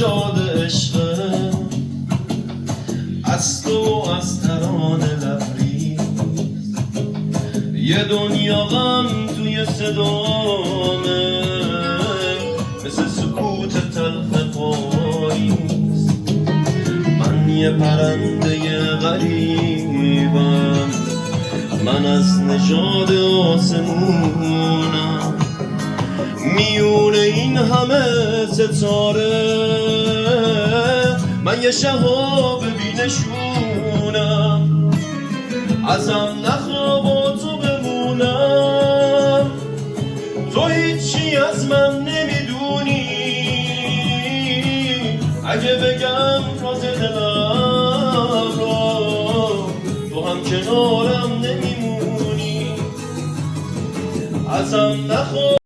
نژاد عشقه، از تو از ترانه لبریز، یه دنیا غم توی صدامه، مثل سکوت تلخ پاییز. من یه پرنده غریبم، من از نژاد آسمونم، میونه این همه ستاره من یه شهاب بینشونم. ازم نخواه با تو بمونم، تو هیچی از من نمیدونی، اگه بگم راز دلم را تو هم کنارم نمیمونی. ازم نخواه